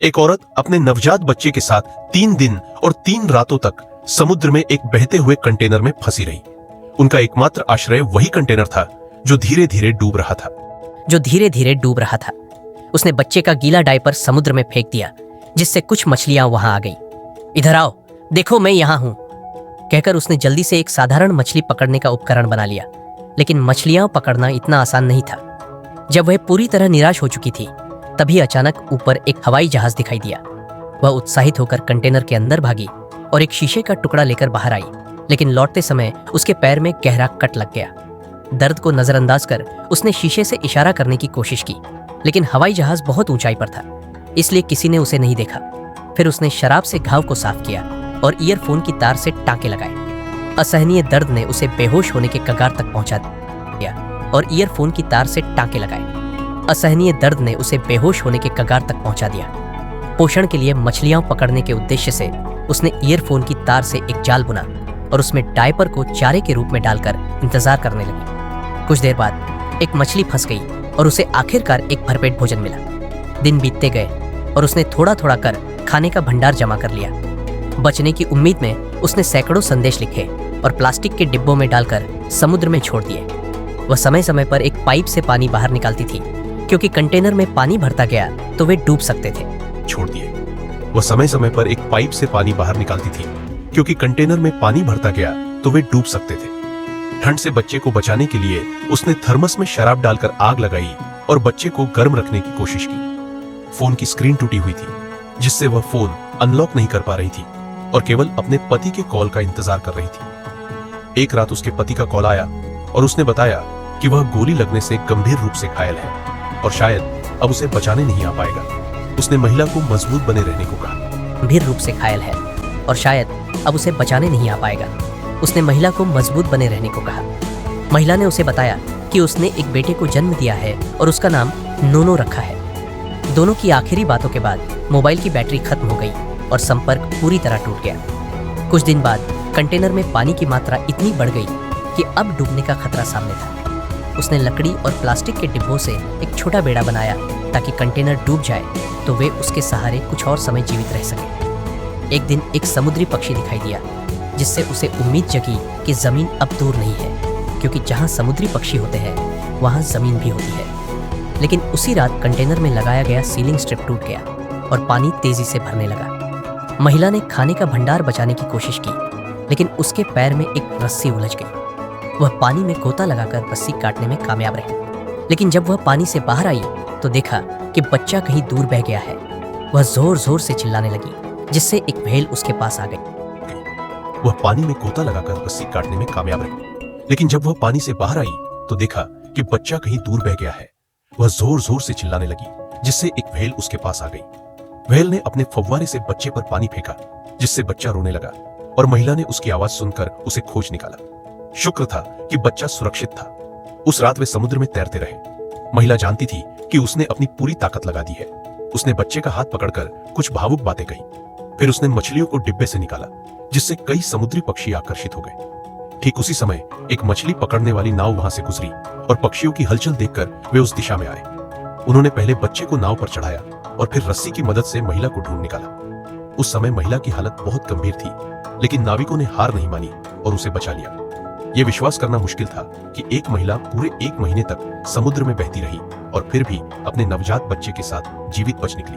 एक औरत अपने नवजात बच्चे के साथ 3 दिन और 3 रातों तक समुद्र में एक बहते हुए कंटेनर में फंसी रही। उनका एकमात्र आश्रय वही कंटेनर था जो धीरे धीरे डूब रहा था। उसने बच्चे का गीला डायपर समुद्र में फेंक दिया, जिससे कुछ मछलियां वहां आ गई। इधर आओ, देखो मैं यहां हूं, कहकर उसने जल्दी से एक साधारण मछली पकड़ने का उपकरण बना लिया। लेकिन मछलियां पकड़ना इतना आसान नहीं था। जब वह पूरी तरह निराश हो चुकी थी, तभी अचानक ऊपर एक हवाई जहाज दिखाई दिया। वह उत्साहित होकर कंटेनर के अंदर भागी और एक शीशे का टुकड़ा लेकर बाहर आई, लेकिन लौटते समय उसके पैर में गहरा कट लग गया। दर्द को नजरअंदाज कर उसने शीशे से इशारा करने की कोशिश की, लेकिन हवाई जहाज बहुत ऊंचाई पर था, इसलिए किसी ने उसे नहीं देखा। फिर उसने शराब से घाव को साफ किया और ईयरफोन की तार से टांके लगाए। असहनीय दर्द ने उसे बेहोश होने के कगार तक पहुंचा दिया। पोषण के लिए मछलियां पकड़ने के उद्देश्य से उसने ईयरफोन की तार से एक जाल बुना और उसमें डायपर को चारे के रूप में डालकर इंतजार करने लगी। कुछ देर बाद एक मछली फंस गई और उसे आखिरकार एक भरपेट भोजन मिला। दिन बीतते गए और उसने थोड़ा थोड़ा कर खाने का भंडार जमा कर लिया। बचने की उम्मीद में उसने सैकड़ों संदेश लिखे और प्लास्टिक के डिब्बों में डालकर समुद्र में छोड़ दिए। वह समय समय पर एक पाइप से पानी बाहर निकालती थी, क्योंकि कंटेनर में पानी भरता गया तो वे डूब सकते थे। ठंड से बच्चे को बचाने के लिए उसने थर्मस में शराब डालकर आग लगाई और बच्चे को गर्म रखने की कोशिश की। फोन की स्क्रीन टूटी हुई थी, जिससे वह फोन अनलॉक नहीं कर पा रही थी और केवल अपने पति के कॉल का इंतजार कर रही थी। एक रात उसके पति का कॉल आया और उसने बताया कि वह गोली लगने से गंभीर रूप से घायल है और शायद अब उसे बचाने नहीं आ पाएगा। उसने महिला को मजबूत बने रहने को कहा। महिला ने उसे बताया कि उसने एक बेटे को जन्म दिया है और उसका नाम नोनो रखा है। दोनों की आखिरी बातों के बाद मोबाइल की बैटरी खत्म हो गई और संपर्क पूरी तरह टूट गया। कुछ दिन बाद कंटेनर में पानी की मात्रा इतनी बढ़ गई कि अब डूबने का खतरा सामने था। उसने लकड़ी और प्लास्टिक के डिब्बों से एक छोटा बेड़ा बनाया ताकि कंटेनर डूब जाए तो वे उसके सहारे कुछ और समय जीवित रह सके। एक दिन एक समुद्री पक्षी दिखाई दिया, जिससे उसे उम्मीद जगी कि जमीन अब दूर नहीं है, क्योंकि जहां समुद्री पक्षी होते हैं वहां जमीन भी होती है। लेकिन उसी रात कंटेनर में लगाया गया सीलिंग स्ट्रिप टूट गया और पानी तेजी से भरने लगा। महिला ने खाने का भंडार बचाने की कोशिश की, लेकिन उसके पैर में एक रस्सी उलझ गई। वह पानी में गोता लगाकर रस्सी काटने में कामयाब रही, लेकिन जब वह पानी से बाहर आई तो देखा कि बच्चा कहीं दूर बह गया है। वह जोर जोर से चिल्लाने लगी, जिससे एक व्हेल उसके पास आ गई। व्हेल ने अपने फव्वारे से बच्चे पर पानी फेंका, जिससे बच्चा रोने लगा और महिला ने उसकी आवाज सुनकर उसे खोज निकाला। शुक्र था कि बच्चा सुरक्षित था। उस रात वे समुद्र में तैरते रहे। महिला जानती थी कि उसने अपनी पूरी ताकत लगा दी है। उसने बच्चे का हाथ पकड़कर कुछ भावुक बातें कही। फिर उसने मछलियों को डिब्बे से निकाला, जिससे कई समुद्री पक्षी आकर्षित हो गए। ठीक उसी समय एक मछली पकड़ने वाली नाव वहां से गुजरी और पक्षियों की हलचल देखकर वे उस दिशा में आए। उन्होंने पहले बच्चे को नाव पर चढ़ाया और फिर रस्सी की मदद से महिला को ढूंढ निकाला। उस समय महिला की हालत बहुत गंभीर थी, लेकिन नाविकों ने हार नहीं मानी और उसे बचा लिया। यह विश्वास करना मुश्किल था कि एक महिला पूरे 1 महीने तक समुद्र में बहती रही और फिर भी अपने नवजात बच्चे के साथ जीवित बच निकली।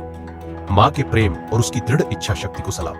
मां के प्रेम और उसकी दृढ़ इच्छा शक्ति को सलाम।